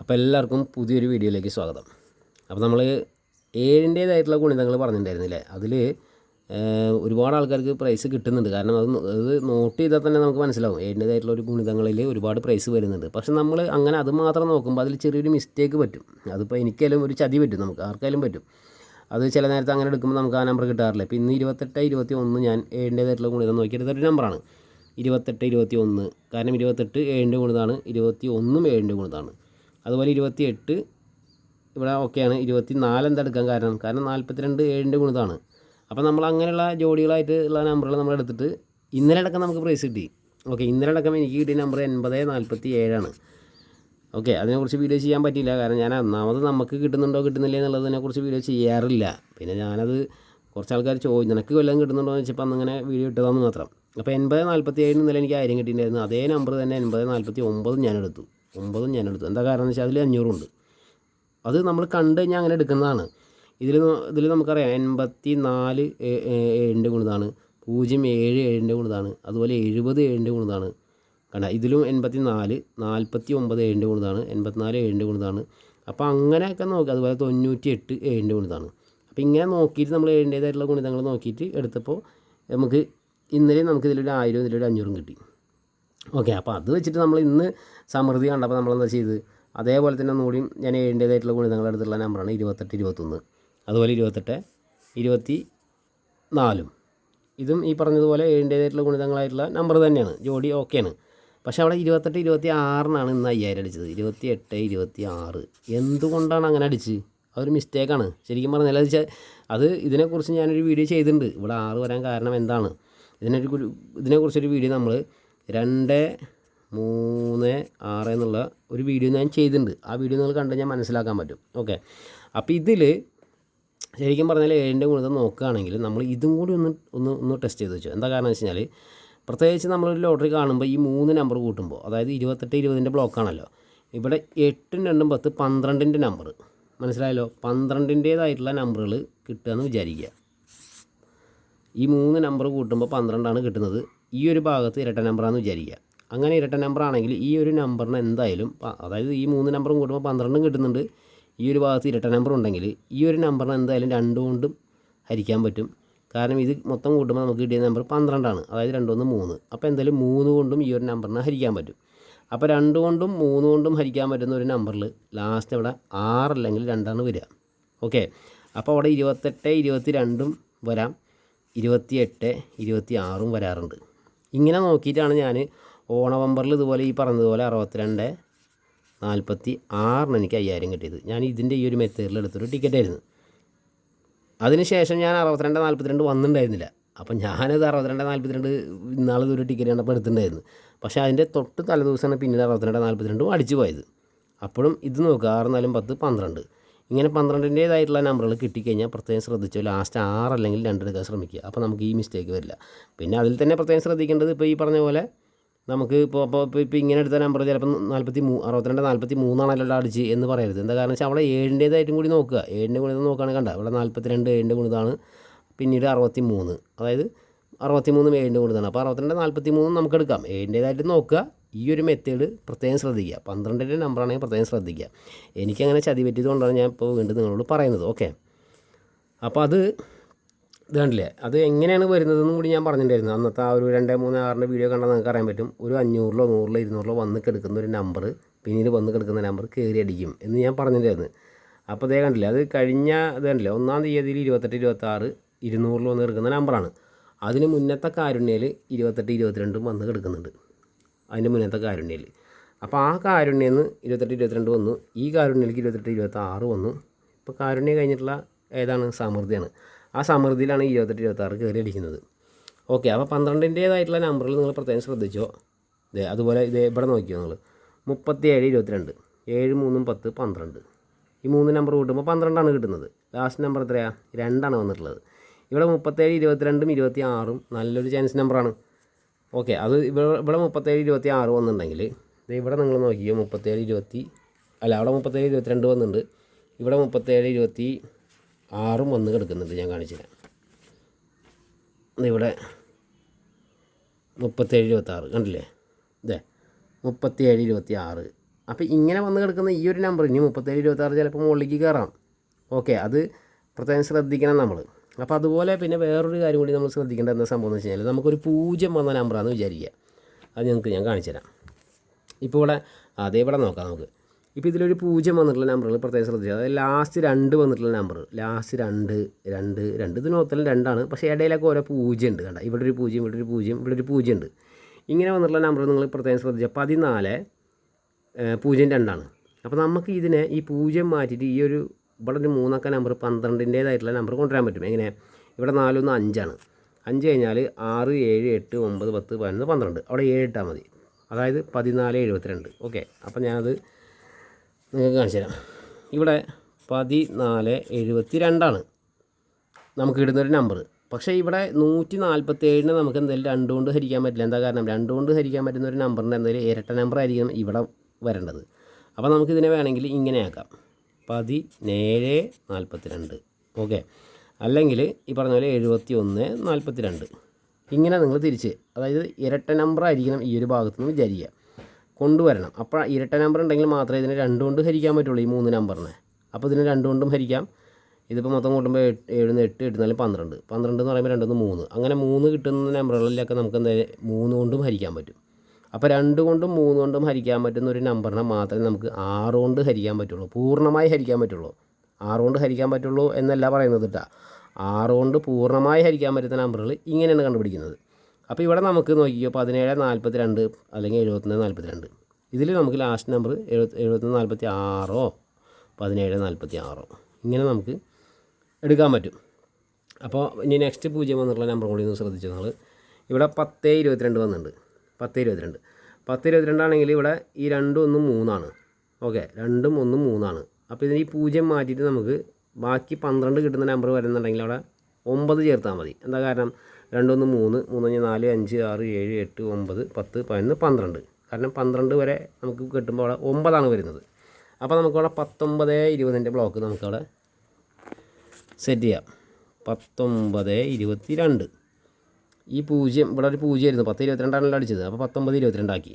അപ്പോൾ എല്ലാവർക്കും പുതിയൊരു വീഡിയോയിലേക്ക് സ്വാഗതം. അപ്പോൾ നമ്മൾ 7ൻ്റേതായിട്ടുള്ള ഗുണിതങ്ങൾ പറഞ്ഞിട്ടുണ്ടായിരുന്നില്ലേ, അതിൽ ഒരുപാട് ആൾക്കാർക്ക് പ്രൈസ് കിട്ടുന്നുണ്ട്. കാരണം അത് നോട്ട് ചെയ്താൽ തന്നെ നമുക്ക് മനസ്സിലാവും 7ൻ്റേതായിട്ടുള്ള ഒരു ഗുണിതങ്ങളിൽ ഒരുപാട് പ്രൈസ് വരുന്നുണ്ട്. പക്ഷെ നമ്മൾ അങ്ങനെ അത് മാത്രം നോക്കുമ്പോൾ അതിൽ ചെറിയൊരു മിസ്റ്റേക്ക് പറ്റും. അതിപ്പോൾ എനിക്കായാലും ഒരു ചതി പറ്റും, നമുക്ക് ആർക്കായാലും പറ്റും. അത് ചില നേരത്തെ അങ്ങനെ എടുക്കുമ്പോൾ നമുക്ക് ആ നമ്പർ കിട്ടാറില്ല. ഇപ്പോൾ ഇന്ന് 28, 21 ഞാൻ 7ൻ്റേതായിട്ടുള്ള ഗുണിതം നോക്കിയിട്ട് ഇതൊരു നമ്പറാണ് 28, 21. കാരണം 28 7ൻ്റെ ഗുണിതമാണ്, 21 7ൻ്റെ ഗുണിതമാണ്. അതുപോലെ 28 ഇവിടെ ഓക്കെയാണ്. 24 എന്താ എടുക്കാൻ കാരണം 42 7ൻ്റെ ഗുണിതമാണ്. അപ്പോൾ നമ്മൾ അങ്ങനെയുള്ള ജോഡികളായിട്ട് ഉള്ള നമ്പറുകൾ നമ്മൾ എടുത്തിട്ട് ഇന്നലെ അടക്കം നമുക്ക് പ്രൈസ് കിട്ടി. ഓക്കെ, ഇന്നലെ അടക്കം എനിക്ക് കിട്ടിയ നമ്പർ 8047 ഓക്കെ, അതിനെക്കുറിച്ച് വീഡിയോ ചെയ്യാൻ പറ്റിയില്ല. കാരണം ഞാൻ ഒന്നാമത് നമുക്ക് കിട്ടുന്നുണ്ടോ കിട്ടുന്നില്ല എന്നുള്ളതിനെക്കുറിച്ച് വീഡിയോ ചെയ്യാറില്ല. പിന്നെ ഞാനത് കുറച്ച് ആൾക്കാർ നിനക്ക് വല്ലതും കിട്ടുന്നുണ്ടോ എന്ന് വെച്ചപ്പോൾ അന്നിങ്ങനെ വീഡിയോ ഇട്ടതാന്ന് മാത്രം. അപ്പോൾ 8047 ഇന്നലെ എനിക്ക് 1000 കിട്ടിയിട്ടുണ്ടായിരുന്നു. അതേ നമ്പർ തന്നെ 8049 ഞാനെടുത്തു. 9 ഞാനെടുത്തു. എന്താ കാരണം എന്ന് വെച്ചാൽ അതിൽ 500 ഉണ്ട്. അത് നമ്മൾ കണ്ടു കഴിഞ്ഞാൽ അങ്ങനെ എടുക്കുന്നതാണ്. ഇതിൽ നമുക്കറിയാം 84 7ൻ്റെ ഗുണിതമാണ്, 07 7ൻ്റെ ഗുണിതമാണ്, അതുപോലെ 70 7ൻ്റെ ഗുണിതമാണ്. കണ്ട, ഇതിലും 84 49 7ൻ്റെ ഗുണിതമാണ്, 84 7ൻ്റെ ഗുണിതമാണ്. അപ്പോൾ അങ്ങനെയൊക്കെ നോക്കുക. അതുപോലെ 98 7ൻ്റെ ഗുണിതമാണ്. അപ്പോൾ ഇങ്ങനെ നോക്കിയിട്ട് നമ്മൾ 7ൻ്റേതായിട്ടുള്ള ഗുണിതങ്ങൾ നോക്കിയിട്ട് എടുത്തപ്പോൾ നമുക്ക് ഇന്നലെ നമുക്കിതിലൊരു 1000 ഇതിലൊരു 500 കിട്ടി. ഓക്കെ, അപ്പോൾ അത് വെച്ചിട്ട് നമ്മൾ ഇന്ന് സമൃദ്ധി കണ്ടപ്പോൾ നമ്മളെന്താ ചെയ്ത്, അതേപോലെ തന്നെ ഒന്നുകൂടിയും ഞാൻ 7ൻ്റേതായിട്ടുള്ള ഗുണിതങ്ങൾ എടുത്തുള്ള നമ്പറാണ് 28 21, അതുപോലെ 28 24. ഇതും ഈ പറഞ്ഞതുപോലെ 7ൻ്റേതായിട്ടുള്ള ഗുണിതങ്ങളായിട്ടുള്ള നമ്പർ തന്നെയാണ്, ജോഡി ഓക്കെയാണ്. പക്ഷേ അവിടെ 28 26 ഇന്ന് 5000 അടിച്ചത്. 28 26 എന്തുകൊണ്ടാണ് അങ്ങനെ അടിച്ച്? അതൊരു മിസ്റ്റേക്കാണ് ശരിക്കും പറഞ്ഞാൽ. അത് ഇതിനെക്കുറിച്ച് ഞാനൊരു വീഡിയോ ചെയ്തിട്ടുണ്ട്. ഇവിടെ 6 വരാൻ കാരണം എന്താണ്, ഇതിനെക്കുറിച്ചൊരു വീഡിയോ നമ്മൾ 2 3 6 എന്നുള്ള ഒരു വീഡിയോ ഞാൻ ചെയ്തിട്ടുണ്ട്. ആ വീഡിയോ നിങ്ങൾ കണ്ടു കഴിഞ്ഞാൽ മനസ്സിലാക്കാൻ പറ്റും. ഓക്കെ, അപ്പോൾ ഇതിൽ ശരിക്കും പറഞ്ഞാൽ 7ൻ്റെ ഗുണിതം നോക്കുകയാണെങ്കിൽ നമ്മൾ ഇതും കൂടി ഒന്ന് ടെസ്റ്റ് ചെയ്ത് വെച്ചു. എന്താ കാരണം എന്ന് വെച്ച് കഴിഞ്ഞാൽ, പ്രത്യേകിച്ച് നമ്മളൊരു ലോട്ടറി കാണുമ്പോൾ ഈ 3 നമ്പർ കൂട്ടുമ്പോൾ, അതായത് 28 20ൻ്റെ ബ്ലോക്കാണല്ലോ, ഇവിടെ 8 2 10 12ൻ്റെ നമ്പർ മനസ്സിലായല്ലോ. 12ൻ്റേതായിട്ടുള്ള നമ്പറുകൾ കിട്ടുകയെന്ന് വിചാരിക്കുക. ഈ 3 നമ്പർ കൂട്ടുമ്പോൾ 12ആണ് കിട്ടുന്നത്. ഈ ഒരു ഭാഗത്ത് ഇരട്ട നമ്പറാണെന്ന് വിചാരിക്കുക. അങ്ങനെ ഇരട്ട നമ്പർ ആണെങ്കിൽ ഈ ഒരു നമ്പറിന് എന്തായാലും, അതായത് ഈ 3 നമ്പറും കൂട്ടുമ്പോൾ 12 കിട്ടുന്നുണ്ട്. ഈ ഒരു ഭാഗത്ത് ഇരട്ട നമ്പർ ഉണ്ടെങ്കിൽ ഈ ഒരു നമ്പറിന് എന്തായാലും 2 കൊണ്ടും ഹരിക്കാൻ പറ്റും. കാരണം ഇത് മൊത്തം കൂട്ടുമ്പോൾ നമുക്ക് കിട്ടിയ നമ്പർ 12ആണ്, അതായത് 2 1 3. അപ്പോൾ എന്തായാലും 3 കൊണ്ടും ഈ ഒരു നമ്പറിനെ ഹരിക്കാൻ പറ്റും. അപ്പോൾ 2 കൊണ്ടും 3 കൊണ്ടും ഹരിക്കാൻ പറ്റുന്ന ഒരു നമ്പറിൽ ലാസ്റ്റ് അവിടെ 6 അല്ലെങ്കിൽ 2 വരിക. ഓക്കെ, അപ്പോൾ അവിടെ 28 22 വരാം, 28 26 വരാറുണ്ട്. ഇങ്ങനെ നോക്കിയിട്ടാണ് ഞാൻ ഓണവമ്പറിൽ ഇതുപോലെ ഈ പറഞ്ഞതുപോലെ 62 46 എനിക്ക് 5000 കിട്ടിയത്. ഞാൻ ഇതിൻ്റെ ഈ ഒരു മെത്തേഡിൽ എടുത്തൊരു ടിക്കറ്റായിരുന്നു. അതിനുശേഷം ഞാൻ 62 42 വന്നിട്ടുണ്ടായിരുന്നില്ല. അപ്പം ഞാനത് 62 42 ഇന്നാളതൊരു ടിക്കറ്റ് കണ്ടപ്പോൾ എടുത്തിട്ടുണ്ടായിരുന്നു. പക്ഷേ അതിൻ്റെ തൊട്ട് തലേദിവസമാണ് പിന്നീട് 62 42 അടിച്ചു പോയത്. അപ്പോഴും ഇത് നോക്കുക, 6 4 10 12. ഇങ്ങനെ 12ൻ്റേതായിട്ടുള്ള നമ്പറുകൾ കിട്ടിക്കഴിഞ്ഞാൽ പ്രത്യേകം ശ്രദ്ധിച്ചു ലാസ്റ്റ് 6 അല്ലെങ്കിൽ 2 എടുക്കാൻ ശ്രമിക്കുക. അപ്പോൾ നമുക്ക് ഈ മിസ്റ്റേക്ക് വരില്ല. പിന്നെ അതിൽ തന്നെ പ്രത്യേകം ശ്രദ്ധിക്കേണ്ടത്, ഇപ്പോൾ ഈ പറഞ്ഞ പോലെ നമുക്ക് ഇപ്പോൾ ഇങ്ങനെ എടുത്ത നമ്പർ ചിലപ്പോൾ 62 43 അടിച്ച് എന്ന് പറയരുത്. എന്താ കാരണം വെച്ചാൽ അവിടെ 7ൻ്റേതായിട്ടും കൂടി നോക്കുക. 7ൻ്റെ ഗുണിതം നോക്കുകയാണെങ്കിൽ കണ്ട, ഇവിടെ 42 7ൻ്റെ ഗുണിതമാണ്, പിന്നീട് 63, അതായത് 63 7ൻ്റെ ഗുണിതമാണ്. അപ്പോൾ 62 43 നമുക്ക് എടുക്കാം. 7ൻ്റേതായിട്ട് നോക്കുക. ഈ ഒരു മെത്തേഡ് പ്രത്യേകം ശ്രദ്ധിക്കുക. 12ൻ്റെ നമ്പറാണെങ്കിൽ പ്രത്യേകം ശ്രദ്ധിക്കുക. എനിക്കങ്ങനെ ചതി പറ്റിയത് കൊണ്ടാണ് ഞാൻ ഇപ്പോൾ വീണ്ടും നിങ്ങളോട് പറയുന്നത്. ഓക്കെ, അപ്പോൾ അത് കണ്ടില്ലേ, അത് എങ്ങനെയാണ് വരുന്നതെന്നും കൂടി ഞാൻ പറഞ്ഞിട്ടുണ്ടായിരുന്നു. അന്നത്തെ ആ ഒരു 2 3 6ൻ്റെ വീഡിയോ കണ്ടാൽ നിങ്ങൾക്ക് അറിയാൻ പറ്റും. ഒരു 500 100 200 വന്ന് കിടക്കുന്ന ഒരു നമ്പർ പിന്നീട് വന്ന് കിടക്കുന്ന നമ്പർ കയറി അടിക്കും എന്ന് ഞാൻ പറഞ്ഞിട്ടുണ്ടായിരുന്നു. അപ്പോൾ അതേ കണ്ടില്ലേ, അത് കഴിഞ്ഞ ഇത് കണ്ടില്ലേ, 1-ാം തീയതിയിൽ 28 26 200 വന്ന് കിടക്കുന്ന നമ്പറാണ്. അതിന് മുന്നത്തെ കാരുണ്യയിൽ 28 22 വന്ന് കിടക്കുന്നുണ്ട്. അതിൻ്റെ മുന്നത്തെ കാരുണ്യയിൽ. അപ്പോൾ ആ കാരുണ്യയിൽ നിന്ന് 28 22 വന്നു. ഈ കാരുണ്യയിലേക്ക് 28 26 വന്നു. ഇപ്പോൾ കാരുണ്യം കഴിഞ്ഞിട്ടുള്ള ഏതാണ്, സമൃദ്ധിയാണ്. ആ സമൃദ്ധിയിലാണ് 28 26 കയറി അടിക്കുന്നത്. ഓക്കെ, അപ്പോൾ 12ൻ്റേതായിട്ടുള്ള നമ്പറിൽ നിങ്ങൾ പ്രത്യേകം ശ്രദ്ധിച്ചോ. അതുപോലെ ഇവിടെ നോക്കിയോ നിങ്ങൾ, 37 22 7 3 10 12. ഈ 3 നമ്പർ കൂട്ടുമ്പോൾ 12ആണ് കിട്ടുന്നത്. ലാസ്റ്റ് നമ്പർ എത്രയാണ്, 2ആണ് വന്നിട്ടുള്ളത്. ഇവിടെ 37 22 26 നല്ലൊരു ചാൻസ് നമ്പറാണ്. ഓക്കെ, അത് ഇവിടെ 37 26 വന്നിട്ടുണ്ടെങ്കിൽ ഇവിടെ നിങ്ങൾ നോക്കിയോ, 37 20 അവിടെ 37 22 വന്നിട്ടുണ്ട്. ഇവിടെ 37 26 വന്ന് കിടക്കുന്നുണ്ട്. ഞാൻ കാണിച്ചില്ല, ഇവിടെ 37 26 കണ്ടില്ലേ, 37 26 അപ്പോൾ ഇങ്ങനെ വന്ന് കിടക്കുന്ന ഈ ഒരു നമ്പർ ഇനി 37 26 ചിലപ്പോൾ മുകളിലേക്ക് കയറാം. ഓക്കെ, അത് പ്രത്യേകം ശ്രദ്ധിക്കണം നമ്മൾ. അപ്പോൾ അതുപോലെ പിന്നെ വേറൊരു കാര്യം കൂടി നമ്മൾ ശ്രദ്ധിക്കേണ്ട എന്താ സംഭവം എന്ന് വെച്ച് കഴിഞ്ഞാൽ, നമുക്കൊരു 0 വന്ന നമ്പറാണെന്ന് വിചാരിക്കുക. അത് ഞാൻ കാണിച്ചു തരാം. ഇപ്പോൾ ഇവിടെ അതേപോലെ നോക്കാം നമുക്ക്. ഇപ്പോൾ ഇതിലൊരു 0 വന്നിട്ടുള്ള നമ്പറുകൾ പ്രത്യേകം ശ്രദ്ധിക്കുക. അതായത് ലാസ്റ്റ് 2 വന്നിട്ടുള്ള നമ്പർ, ലാസ്റ്റ് 2 2 2 ഇതിന് മൊത്തം 2 പക്ഷേ ഇടയിലൊക്കെ ഓരോ 0 ഉണ്ട്. കണ്ട, ഇവിടെ ഒരു 0, ഇവിടെ ഒരു 0, ഇവിടെ ഒരു 0 ഉണ്ട്. ഇങ്ങനെ വന്നിട്ടുള്ള നമ്പർ നിങ്ങൾ പ്രത്യേകം ശ്രദ്ധിക്കുക. 14 0 2. അപ്പോൾ നമുക്ക് ഇതിനെ ഈ 0 മാറ്റിയിട്ട് ഈ ഒരു ഇവിടെ ഒരു 3 നമ്പർ 12-ൻ്റേതായിട്ടുള്ള നമ്പർ കൊണ്ടുവരാൻ പറ്റും. എങ്ങനെ? ഇവിടെ 4 1 5 5 കഴിഞ്ഞാൽ 6 7 8 9 10 11 12, അവിടെ 7 ഇട്ടാൽ മതി. അതായത് 14 72. ഓക്കെ, അപ്പോൾ ഞാനത് നിങ്ങൾക്ക് കാണിച്ചു തരാം. ഇവിടെ 14 72 നമുക്ക് ഇടുന്നൊരു നമ്പർ. പക്ഷേ ഇവിടെ 147 നമുക്ക് എന്തായാലും 2 കൊണ്ട് ഹരിക്കാൻ പറ്റില്ല. എന്താ കാരണം? 2 കൊണ്ട് ഹരിക്കാൻ പറ്റുന്ന ഒരു നമ്പറിൻ്റെ എന്തായാലും ഇരട്ട നമ്പർ ആയിരിക്കും ഇവിടെ വരേണ്ടത്. അപ്പോൾ നമുക്കിതിനെ വേണമെങ്കിൽ ഇങ്ങനെ ആക്കാം, 17 42. ഓക്കെ, അല്ലെങ്കിൽ ഈ പറഞ്ഞ പോലെ 71 42. ഇങ്ങനെ നിങ്ങൾ തിരിച്ച്, അതായത് ഇരട്ട നമ്പർ ആയിരിക്കണം ഈ ഒരു ഭാഗത്ത് നിന്ന് വിചാരിക്കുക, കൊണ്ടുവരണം. അപ്പോൾ ഇരട്ട നമ്പർ ഉണ്ടെങ്കിൽ മാത്രമേ ഇതിനെ 2 കൊണ്ട് ഹരിക്കാൻ പറ്റുള്ളൂ, ഈ 3 നമ്പറിനെ. അപ്പോൾ ഇതിനെ 2 കൊണ്ടും ഹരിക്കാം. ഇതിപ്പോൾ മൊത്തം കൂട്ടുമ്പോൾ 7 8 8 4 12 12 എന്ന് പറയുമ്പോൾ 2 3, അങ്ങനെ 3 കിട്ടുന്ന നമ്പറുകളിലൊക്കെ നമുക്ക് എന്തായാലും 3 കൊണ്ടും ഹരിക്കാൻ പറ്റും. അപ്പോൾ 2 കൊണ്ടും 3 കൊണ്ടും ഹരിക്കാൻ പറ്റുന്ന ഒരു നമ്പറിനെ മാത്രമേ നമുക്ക് 6 കൊണ്ട് ഹരിക്കാൻ പറ്റുള്ളൂ, പൂർണ്ണമായി ഹരിക്കാൻ പറ്റുള്ളൂ. 6 കൊണ്ട് ഹരിക്കാൻ പറ്റുള്ളൂ എന്നല്ല പറയുന്നത് കേട്ടോ. 6 കൊണ്ട് പൂർണ്ണമായി ഹരിക്കാൻ പറ്റുന്ന നമ്പറുകൾ ഇങ്ങനെയാണ് കണ്ടുപിടിക്കുന്നത്. അപ്പോൾ ഇവിടെ നമുക്ക് നോക്കിയോ 17 42 അല്ലെങ്കിൽ 71 42. ഇതിൽ നമുക്ക് ലാസ്റ്റ് നമ്പർ 71 46 17 46 ഇങ്ങനെ നമുക്ക് എടുക്കാൻ പറ്റും. അപ്പോൾ ഇനി നെക്സ്റ്റ് 0 വന്നിട്ടുള്ള നമ്പർ കൂടി ഒന്ന് ശ്രദ്ധിച്ചു നിങ്ങൾ. ഇവിടെ 10 22 വന്നിട്ടുണ്ട്. 10 22 10 22 ആണെങ്കിൽ ഇവിടെ ഈ 2 1 3. ഓക്കെ, 2 1 3. അപ്പോൾ ഇതിന് ഈ 0 മാറ്റിയിട്ട് നമുക്ക് ബാക്കി 12 കിട്ടുന്ന നമ്പർ വരുന്നുണ്ടെങ്കിൽ അവിടെ 9 ചേർത്താൽ മതി. എന്താ കാരണം? 2 1 3 3 4 5 6 7 8 9 10 11 12. കാരണം 12 വരെ നമുക്ക് കിട്ടുമ്പോൾ അവിടെ 9 വരുന്നത്. അപ്പോൾ നമുക്കവിടെ 19 20ൻ്റെ ബ്ലോക്ക് നമുക്കവിടെ സെറ്റ് ചെയ്യാം. 19 22. ഈ 0 ഇവിടെ ഒരു 0 ആയിരുന്നു, 10 22 അടിച്ചത്. അപ്പോൾ 19 22 ആക്കി.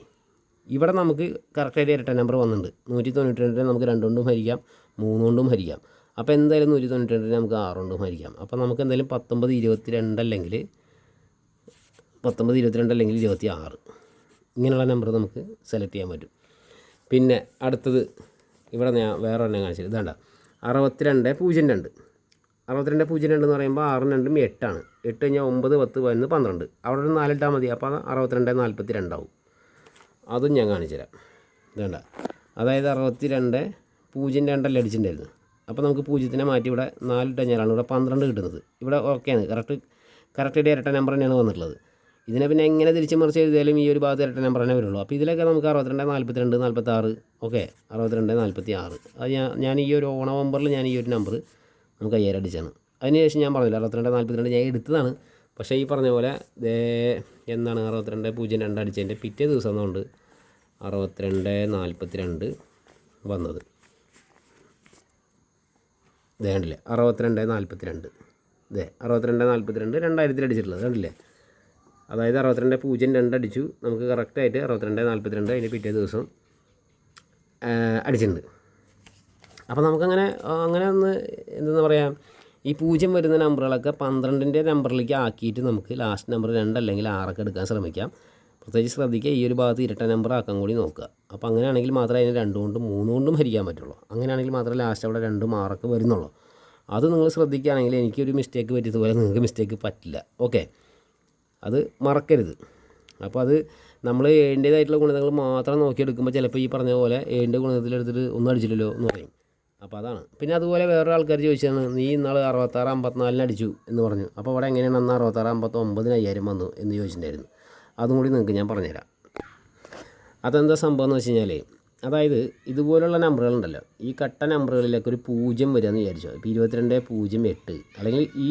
ഇവിടെ നമുക്ക് കറക്റ്റായിട്ട് ഇരട്ട നമ്പർ വന്നിട്ടുണ്ട്. 192 നമുക്ക് 2 കൊണ്ടും ഹരിക്കാം, 3 കൊണ്ടും ഹരിക്കാം. അപ്പോൾ എന്തായാലും 192 നമുക്ക് 6 കൊണ്ടും ഹരിക്കാം. അപ്പോൾ നമുക്ക് എന്തായാലും 19 22 അല്ലെങ്കിൽ 26 ഇങ്ങനെയുള്ള നമ്പർ നമുക്ക് സെലക്ട് ചെയ്യാൻ പറ്റും. പിന്നെ അടുത്തത് ഇവിടെ ഞാൻ വേറെ ഒരെണ്ണം കാണിച്ചത് ഇതാണ്ട 62 02. 62 02 എന്ന് പറയുമ്പോൾ 6 2 8. 8 കഴിഞ്ഞാൽ 9 10 11 12. അവിടെ ഒരു 4 ഇട്ടാൽ മതി. അപ്പോൾ 62 42 ആവും. അതും ഞാൻ കാണിച്ചു തരാം. ഇതേണ്ട, അതായത് 62 02 അടിച്ചിട്ടുണ്ടായിരുന്നു. അപ്പോൾ നമുക്ക് 0 മാറ്റി ഇവിടെ 4 ഇട്ട് കഴിഞ്ഞാലാണ് ഇവിടെ 12 കിട്ടുന്നത്. ഇവിടെ ഓക്കെയാണ്, കറക്റ്റായിട്ട് ഇരട്ട നമ്പർ തന്നെയാണ് വന്നിട്ടുള്ളത്. ഇതിനെ പിന്നെ എങ്ങനെ തിരിച്ച് മറിച്ച് എഴുതിയാലും ഈ ഒരു ഭാഗത്ത് ഇരട്ട നമ്പർ തന്നെ വരുള്ളൂ. അപ്പോൾ ഇതിലൊക്കെ നമുക്ക് 62 42 46. ഓക്കെ, 62 46. അത് ഞാൻ ഈ ഒരു നവംബറിൽ ഞാൻ ഈ ഒരു നമ്പർ നമുക്ക് 5000 അടിച്ചാണ്. അതിനുശേഷം ഞാൻ പറഞ്ഞില്ല 62 42 ഞാൻ എടുത്തതാണ്. പക്ഷേ ഈ പറഞ്ഞ പോലെ എന്താണ് 62 02 അടിച്ചതിൻ്റെ പിറ്റേ ദിവസം എന്നുകൊണ്ട് 62 42 വന്നത്. കണ്ടില്ലേ, 62 42. 62 42 2000 അടിച്ചിട്ടുള്ളത് കണ്ടില്ലേ. അതായത് 62 02 അടിച്ചു, നമുക്ക് കറക്റ്റായിട്ട് 62 42 അതിൻ്റെ പിറ്റേ ദിവസം അടിച്ചിട്ടുണ്ട്. അപ്പോൾ നമുക്കങ്ങനെ ഒന്ന് എന്താ പറയുക, ഈ 0 വരുന്ന നമ്പറുകളൊക്കെ 12ൻ്റെ നമ്പറിലേക്ക് ആക്കിയിട്ട് നമുക്ക് ലാസ്റ്റ് നമ്പർ 2 അല്ലെങ്കിൽ 6 എടുക്കാൻ ശ്രമിക്കാം. പ്രത്യേകിച്ച് ശ്രദ്ധിക്കുക, ഈ ഒരു ഭാഗത്ത് ഇരട്ട നമ്പർ ആക്കാൻ കൂടി നോക്കുക. അപ്പോൾ അങ്ങനെയാണെങ്കിൽ മാത്രമേ അതിന് 2 കൊണ്ടും 3 കൊണ്ടും ഹരിക്കാൻ പറ്റുള്ളൂ. അങ്ങനെയാണെങ്കിൽ മാത്രമേ ലാസ്റ്റ് അവിടെ 2 6 വരുന്നുള്ളൂ. അത് നിങ്ങൾ ശ്രദ്ധിക്കുകയാണെങ്കിൽ എനിക്കൊരു മിസ്റ്റേക്ക് പറ്റിയതുപോലെ നിങ്ങൾക്ക് മിസ്റ്റേക്ക് പറ്റില്ല. ഓക്കെ, അത് മറക്കരുത്. അപ്പോൾ അത് നമ്മൾ 7ൻ്റേതായിട്ടുള്ള ഗുണിതങ്ങൾ മാത്രം നോക്കിയെടുക്കുമ്പോൾ ചിലപ്പോൾ ഈ പറഞ്ഞ പോലെ 7ൻ്റെ ഗുണിതത്തിലെടുത്തിട്ട് ഒന്നും അടിച്ചില്ലല്ലോ എന്ന് പറയും. അപ്പോൾ അതാണ്. പിന്നെ അതുപോലെ വേറൊരു ആൾക്കാർ ചോദിച്ചാണ്, നീ ഇന്നാൾ 66 54 അടിച്ചു എന്ന് പറഞ്ഞു. അപ്പോൾ അവിടെ എങ്ങനെയാണ് അന്ന് 66 59 5000 വന്നു എന്ന് ചോദിച്ചിട്ടുണ്ടായിരുന്നു. അതും കൂടി നിങ്ങൾക്ക് ഞാൻ പറഞ്ഞുതരാം. അതെന്താ സംഭവം എന്ന് വെച്ച് കഴിഞ്ഞാൽ, അതായത് ഇതുപോലുള്ള നമ്പറുകളുണ്ടല്ലോ, ഈ കട്ട നമ്പറുകളിലേക്ക് ഒരു 0 വരിക എന്ന് വിചാരിച്ചോ. ഇപ്പോൾ 22 08 അല്ലെങ്കിൽ ഈ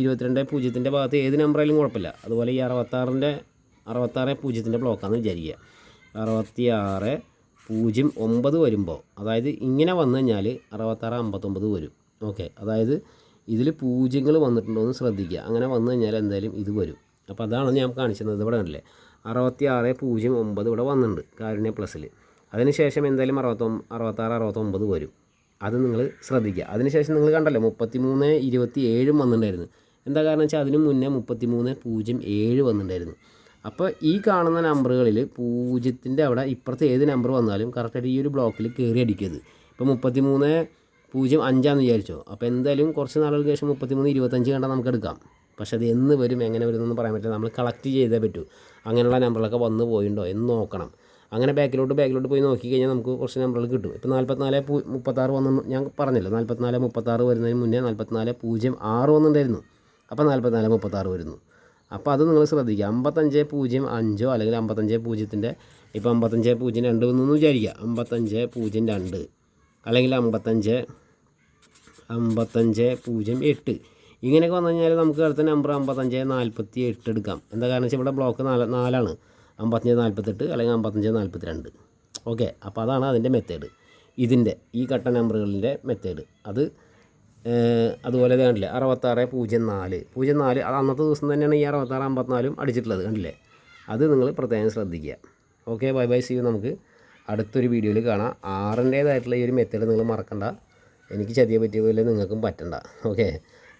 22 0ൻ്റെ ഭാഗത്ത് ഏത് നമ്പറായാലും കുഴപ്പമില്ല. അതുപോലെ ഈ 66 0ൻ്റെ ബ്ലോക്കാണെന്ന് വിചാരിക്കുക. 66 09 വരുമ്പോൾ, അതായത് ഇങ്ങനെ വന്നു കഴിഞ്ഞാൽ 66 59 വരും. ഓക്കെ, അതായത് ഇതിൽ 0 വന്നിട്ടുണ്ടോ എന്ന് ശ്രദ്ധിക്കുക. അങ്ങനെ വന്നു കഴിഞ്ഞാൽ എന്തായാലും ഇത് വരും. അപ്പോൾ അതാണ് ഞാൻ കാണിച്ചത്. ഇവിടെ കണ്ടില്ലേ 66 09 ഇവിടെ വന്നിട്ടുണ്ട് കാരുണ്യ പ്ലസ്സിൽ. അതിനുശേഷം എന്തായാലും 66 69 വരും. അത് നിങ്ങൾ ശ്രദ്ധിക്കുക. അതിനുശേഷം നിങ്ങൾ കണ്ടല്ലോ 33 27 വന്നിട്ടുണ്ടായിരുന്നു. എന്താ കാരണം വെച്ചാൽ അതിന് മുന്നേ 33 07 വന്നിട്ടുണ്ടായിരുന്നു. അപ്പോൾ ഈ കാണുന്ന നമ്പറുകളിൽ 0ൻ്റെ അവിടെ ഇപ്പുറത്ത് ഏത് നമ്പർ വന്നാലും കറക്റ്റായിട്ട് ഈ ഒരു ബ്ലോക്കിൽ കയറി അടിക്കരുത്. ഇപ്പോൾ 33 05 വിചാരിച്ചോ. അപ്പോൾ എന്തായാലും കുറച്ച് നാളുകൾക്ക് ശേഷം 33 25 കണ്ടാൽ നമുക്ക് എടുക്കാം. പക്ഷേ അത് എന്ന് വരും എങ്ങനെ വരും എന്നൊന്നും പറയാൻ പറ്റില്ല. നമ്മൾ കളക്ട് ചെയ്തേ പറ്റൂ. അങ്ങനെയുള്ള നമ്പറുകളൊക്കെ വന്ന് പോയിട്ടോ എന്ന് നോക്കണം. അങ്ങനെ ബാക്കിലോട്ട് പോയി നോക്കിക്കഴിഞ്ഞാൽ നമുക്ക് കുറച്ച് നമ്പറുകൾ കിട്ടും. ഇപ്പോൾ 44 36 വന്നു ഞാൻ പറഞ്ഞല്ലോ. 44 36 വരുന്നതിന് മുന്നേ 44 06 വന്നിട്ടുണ്ടായിരുന്നു. അപ്പോൾ 44 36 വരുന്നു. അപ്പോൾ അത് നിങ്ങൾ ശ്രദ്ധിക്കുക. 55 05 അല്ലെങ്കിൽ 55 0ൻ്റെ ഇപ്പോൾ 55 02 എന്നൊന്ന് വിചാരിക്കുക. 55 02 അല്ലെങ്കിൽ 55 08 ഇങ്ങനെയൊക്കെ വന്നു കഴിഞ്ഞാൽ നമുക്ക് അടുത്ത നമ്പർ 55 48 എടുക്കാം. എന്താ കാരണം വെച്ചാൽ ഇവിടെ ബ്ലോക്ക് 4 55 48 അല്ലെങ്കിൽ 55 42. ഓക്കെ, അപ്പോൾ അതാണ് അതിൻ്റെ മെത്തേഡ്. ഇതിൻ്റെ ഈ കട്ട നമ്പറുകളിൻ്റെ മെത്തേഡ് അത് അതുപോലെ കണ്ടില്ലേ 66 04 അത് അന്നത്തെ ദിവസം തന്നെയാണ് ഈ 66 54 അടിച്ചിട്ടുള്ളത്. കണ്ടില്ലേ? അത് നിങ്ങൾ പ്രത്യേകം ശ്രദ്ധിക്കുക. Okay, bye bye, see you. നമുക്ക് അടുത്തൊരു വീഡിയോയിൽ കാണാം. 6ൻ്റേതായിട്ടുള്ള ഈ ഒരു മെത്തേഡ് നിങ്ങൾ മറക്കണ്ട. എനിക്ക് ചതിയെ പറ്റിയതുപോലെ നിങ്ങൾക്കും പറ്റണ്ട. ഓക്കെ,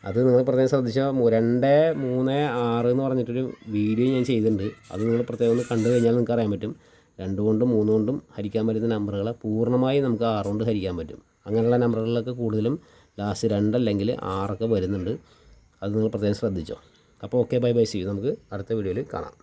അത് നിങ്ങൾ പ്രത്യേകം ശ്രദ്ധിച്ചാൽ 2 3 6 എന്ന് പറഞ്ഞിട്ടൊരു വീഡിയോ ഞാൻ ചെയ്തിട്ടുണ്ട്. അത് നിങ്ങൾ പ്രത്യേകം ഒന്ന് കണ്ടു കഴിഞ്ഞാൽ നിങ്ങൾക്ക് അറിയാൻ പറ്റും. 2 കൊണ്ടും 3 കൊണ്ടും ഹരിക്കാൻ പറ്റുന്ന നമ്പറുകളെ പൂർണ്ണമായി നമുക്ക് 6 കൊണ്ട് ഹരിക്കാൻ പറ്റും. അങ്ങനെയുള്ള നമ്പറുകളിലൊക്കെ കൂടുതലും ലാസ്റ്റ് 2 അല്ലെങ്കിൽ 6 വരുന്നുണ്ട്. അത് നിങ്ങൾ പ്രത്യേകം ശ്രദ്ധിച്ചോ. അപ്പോൾ okay, bye bye, see you. നമുക്ക് അടുത്ത വീഡിയോയിൽ കാണാം.